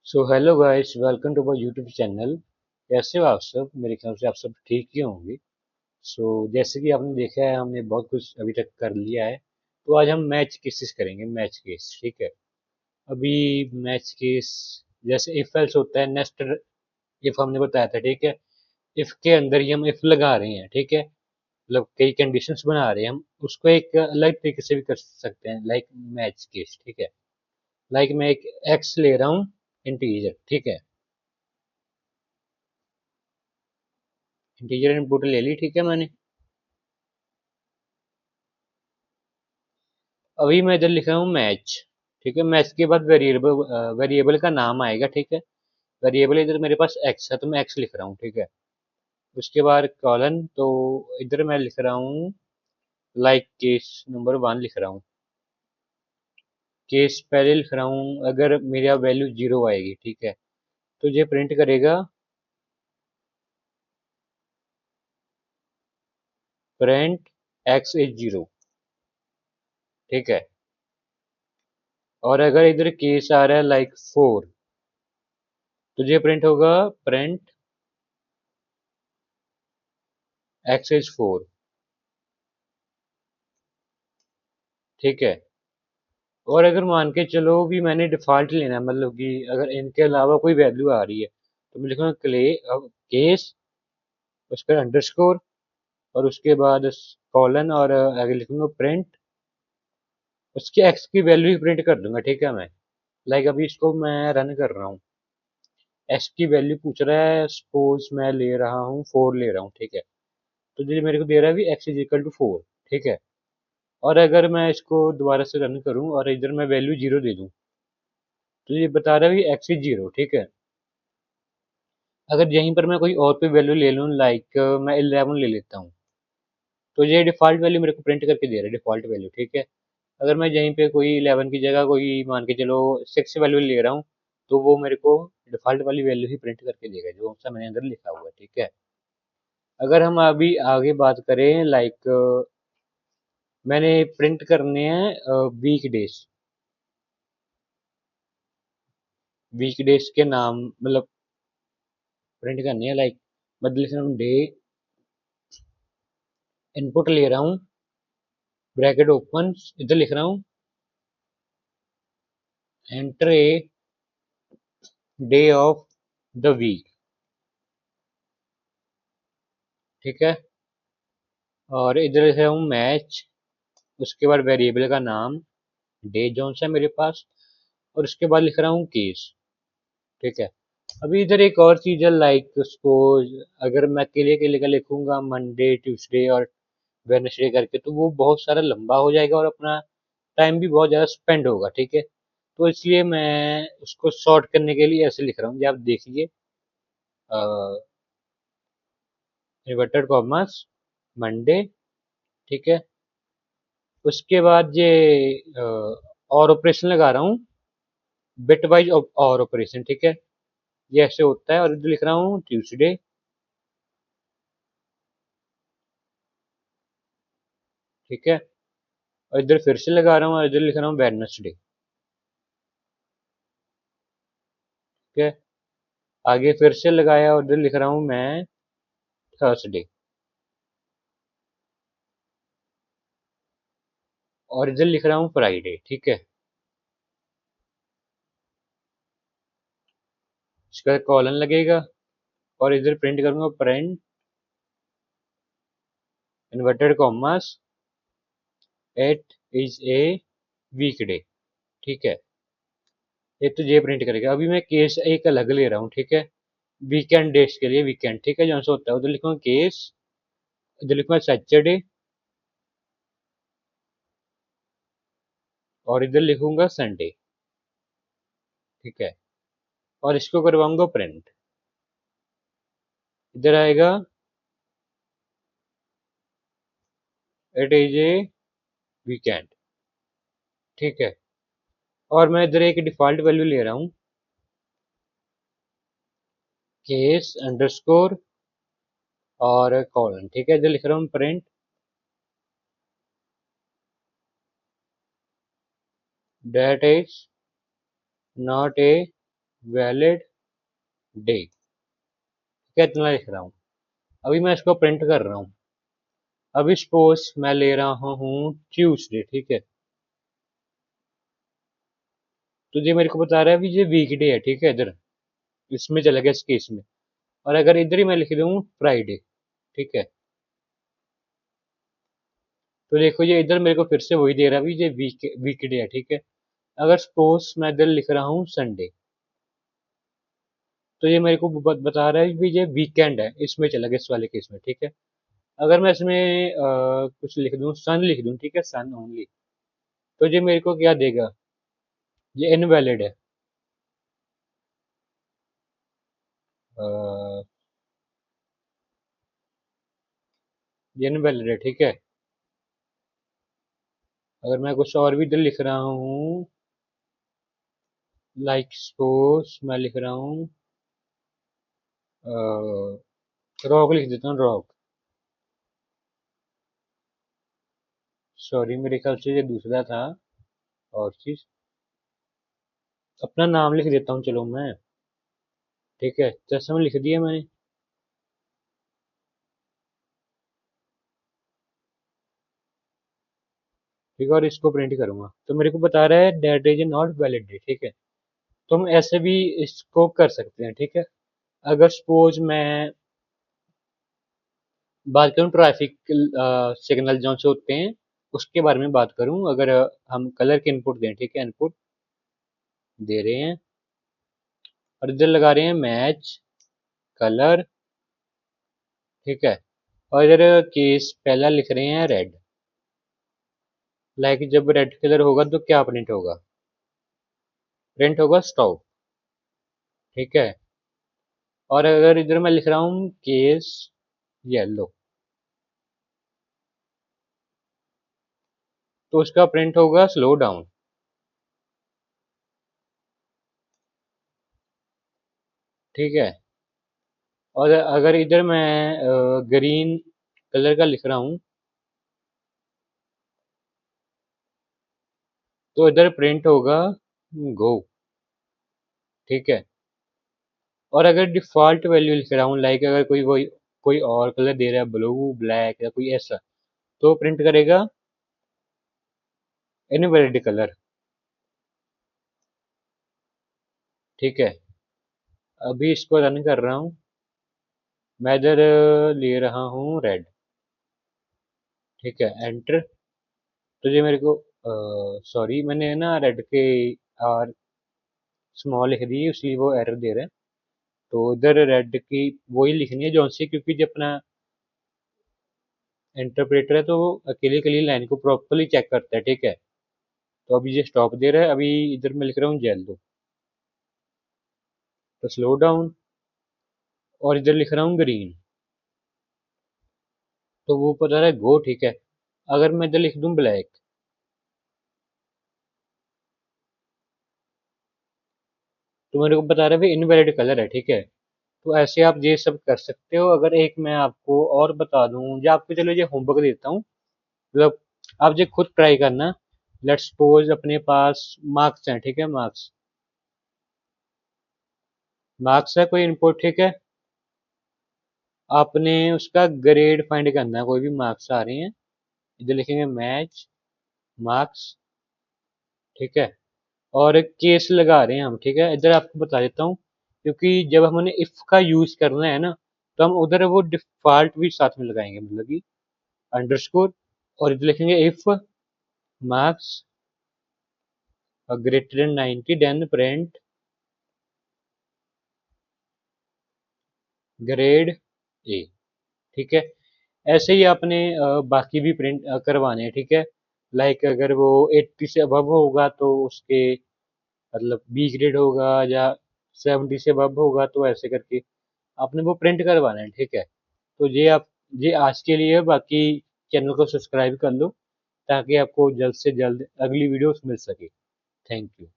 So hello guys, welcome to my YouTube channel. कैसे हो आप सब? मेरे ख्याल से आप सब ठीक ही होंगे। जैसे कि आपने देखा है, हमने बहुत कुछ अभी तक कर लिया है। तो आज हम मैच केसेस करेंगे, मैच केस, ठीक है। अभी मैच केस जैसे इफ एल्स होता है, नेस्टेड इफ हमने बताया था, ठीक है। इफ के अंदर ही हम इफ लगा रहे हैं, ठीक है। मतलब कई कंडीशंस बना रहे हैं हम, उसको एक अलग तरीके से भी कर सकते हैं, लाइक मैच केस, ठीक है। लाइक मैं एक एक्स ले रहा हूँ, इंटीजर, ठीक है। इंटीजर इनपुट ले ली, ठीक है मैंने। अभी मैं इधर लिख रहा हूँ मैच, ठीक है। मैच के बाद वेरिएबल वेरिएबल का नाम आएगा, ठीक है। वेरिएबल इधर मेरे पास एक्स है, तो मैं एक्स लिख रहा हूँ, ठीक है। उसके बाद कॉलन, तो इधर मैं लिख रहा हूँ लाइक केस नंबर 1 लिख रहा हूँ। केस पहले लिख रहा हूँ, अगर मेरा वैल्यू 0 आएगी, ठीक है, तो ये प्रिंट करेगा प्रिंट एक्स इज 0, ठीक है। और अगर इधर केस आ रहा है लाइक 4, तो ये प्रिंट होगा प्रिंट एक्स इज 4, ठीक है। और अगर मान के चलो भी मैंने डिफॉल्ट लेना है, मतलब कि अगर इनके अलावा कोई वैल्यू आ रही है, तो मैं लिखूंगा केस, उसका अंडरस्कोर, और उसके बाद कॉलन, और आगे लिखूंगा प्रिंट, उसके एक्स की वैल्यू ही प्रिंट कर दूंगा, ठीक है मैं। लाइक अभी इसको मैं रन कर रहा हूँ, एक्स की वैल्यू पूछ रहा है, सपोज मैं ले रहा हूँ 4 ले रहा हूँ, ठीक है। तो जो मेरे को दे रहा है भी एक्स इज इक्वल टू 4, ठीक है। और अगर मैं इसको दोबारा से रन करूँ और इधर मैं वैल्यू 0 दे दूँ, तो ये बता रहा है भी एक्स इज 0, ठीक है। अगर यहीं पर मैं कोई और भी वैल्यू ले लूँ, लाइक मैं 11 ले लेता हूँ, तो ये डिफ़ॉल्ट वैल्यू मेरे को प्रिंट करके दे रहा है, डिफ़ॉल्ट वैल्यू, ठीक है। अगर मैं यहीं पे कोई 11 की जगह कोई मान के चलो 6 वैल्यू ले रहा हूँ, तो वो मेरे को डिफ़ॉल्ट वाली वैल्यू ही प्रिंट करके देगा, जो सा मैंने अंदर लिखा हुआ है, ठीक है। अगर हम अभी आगे बात करें, लाइक मैंने प्रिंट करने हैं वीक डेज, वीक डेज के नाम, मतलब प्रिंट करने हैं, लाइक मैं लिख रहा हूँ डे, इनपुट ले रहा हूँ, ब्रैकेट ओपन, इधर लिख रहा हूँ enter a day of the week, ठीक है। और इधर लिख रहा हूँ मैच, उसके बाद वेरिएबल का नाम डे जोन सा है मेरे पास, और उसके बाद लिख रहा हूँ केस, ठीक है। अभी इधर एक और चीज है, लाइक सपोज अगर मैं अकेले अकेले का लिखूंगा मंडे ट्यूसडे और वेडनेसडे करके, तो वो बहुत सारा लंबा हो जाएगा और अपना टाइम भी बहुत ज़्यादा स्पेंड होगा, ठीक है। तो इसलिए मैं उसको शॉर्ट करने के लिए ऐसे लिख रहा हूँ, ये आप देखिए, इन्वर्टेड कॉमर्स मंडे, ठीक है। उसके बाद ये और ऑपरेशन लगा रहा हूँ, बिट वाइज और ऑपरेशन, ठीक है। ये ऐसे होता है, और इधर लिख रहा हूँ ट्यूसडे, ठीक है। और इधर फिर से लगा रहा हूँ, और इधर लिख रहा हूँ वेडनेसडे, ठीक है। आगे फिर से लगाया, और इधर लिख रहा हूँ मैं थर्सडे, और इधर लिख रहा हूँ फ्राइडे, ठीक है। इसका कॉलन लगेगा, और इधर प्रिंट करूंगा print inverted commas it is a weekday, ठीक है। ये तो ये प्रिंट करेगा। अभी मैं केस एक अलग ले रहा हूँ, ठीक है। वीकेंड डेज के लिए वीकेंड, ठीक है, जौन सा होता है उधर लिखूंगा केस, इधर लिखूंगा सैटरडे, और इधर लिखूंगा संडे, ठीक है। और इसको करवाऊंगा प्रिंट, इधर आएगा इट इज ए वीकेंड, ठीक है। और मैं इधर एक डिफॉल्ट वैल्यू ले रहा हूँ, केस अंडरस्कोर और कॉलन, ठीक है। इधर लिख रहा हूँ print that is not a valid day, ठीक है, इतना लिख रहा हूँ। अभी मैं इसको प्रिंट कर रहा हूँ। अभी सपोज मैं ले रहा हूँ ट्यूसडे, ठीक है, तो ये मेरे को बता रहा है अभी ये वीकडे है, ठीक है, इधर इसमें चला गया इस केस में। और अगर इधर ही मैं लिख दूँ फ्राइडे, ठीक है, तो देखो ये इधर मेरे को फिर से वही दे रहा है अभी ये वीकडे है, ठीक है। अगर सपोज मैं इधर लिख रहा हूँ संडे, तो ये मेरे को बता रहा है कि ये वीकेंड है, इसमें चला गया इस वाले केस में, ठीक है। अगर मैं इसमें कुछ लिख दूँ, सन लिख दूँ, ठीक है, सन ओनली, तो ये मेरे को क्या देगा, ये इनवैलिड है। अ, ये इनवैलिड है, ठीक है। अगर मैं कुछ और भी इधर लिख रहा हूँ, लाइक सपोज मैं लिख रहा हूँ रॉक लिख देता हूँ, रॉक, सॉरी मेरे ख्याल से ये दूसरा था और चीज, अपना नाम लिख देता हूँ चलो मैं, ठीक है, चश्मा लिख दिया मैंने। ठीक है, और इसको प्रिंट करूंगा तो मेरे को बता रहा है दैट इज नॉट वैलिड, ठीक है। तो हम ऐसे भी इसको कर सकते हैं, ठीक है। अगर सपोज मैं बात करूँ ट्रैफिक सिग्नल जो से होते हैं उसके बारे में बात करूं, अगर हम कलर के इनपुट दें, ठीक है, इनपुट दे रहे हैं और इधर लगा रहे हैं मैच कलर, ठीक है, और इधर केस पहला लिख रहे हैं रेड, लाइक जब रेड कलर होगा तो क्या प्रिंट होगा, प्रिंट होगा स्टॉप, ठीक है। और अगर इधर मैं लिख रहा हूँ केस येलो, तो उसका प्रिंट होगा स्लो डाउन, ठीक है। और अगर इधर मैं ग्रीन कलर का लिख रहा हूँ तो इधर प्रिंट होगा गो, ठीक है। और अगर डिफॉल्ट वैल्यू लिख रहा हूँ, लाइक अगर कोई और कलर दे रहा है ब्लू ब्लैक या कोई ऐसा, तो प्रिंट करेगा इनवैलिड कलर, ठीक है। अभी इसको रन कर रहा हूँ, मैं इधर ले रहा हूँ रेड, ठीक है, एंटर। तो ये मेरे को सॉरी मैंने ना रेड के आर स्मॉल लिख दी इसलिए वो एरर दे रहा है। तो इधर रेड की वही लिखनी है जौन सी, क्योंकि जो अपना इंटरप्रेटर है तो वो अकेली अकेली लाइन को प्रॉपरली चेक करता है, ठीक है। तो अभी ये स्टॉप दे रहा है, अभी इधर मैं लिख रहा हूँ येलो, तो स्लो डाउन, और इधर लिख रहा हूँ ग्रीन, तो वो बता रहा है गो, ठीक है। अगर मैं इधर लिख दूँ ब्लैक, तो मेरे को बता रहा है भाई इनवैलिड कलर है, ठीक है। तो ऐसे आप ये सब कर सकते हो। अगर एक मैं आपको और बता दूं या आपको चलो ये होमवर्क देता हूँ, मतलब आप ये खुद ट्राई करना। लेट्स सपोज अपने पास मार्क्स हैं, ठीक है, मार्क्स मार्क्स है कोई इनपुट, ठीक है। आपने उसका ग्रेड फाइंड करना है, कोई भी मार्क्स आ रहे हैं, इधर लिखेंगे मैच मार्क्स, ठीक है। और केस लगा रहे हैं हम, ठीक है, इधर आपको बता देता हूँ, क्योंकि जब हमने इफ का यूज करना है ना, तो हम उधर वो डिफॉल्ट भी साथ में लगाएंगे, मतलब कि अंडरस्कोर, और इधर लिखेंगे if marks greater than 90 then print grade A, ठीक है। ऐसे ही आपने बाकी भी प्रिंट करवाने हैं, ठीक है। लाइक अगर वो 80 से अबव होगा तो उसके मतलब बी ग्रेड होगा, या 70 से अबव होगा तो ऐसे करके आपने वो प्रिंट करवाना है, ठीक है। तो ये आज के लिए है, बाकी चैनल को सब्सक्राइब कर लो ताकि आपको जल्द से जल्द अगली वीडियोस मिल सके। Thank you.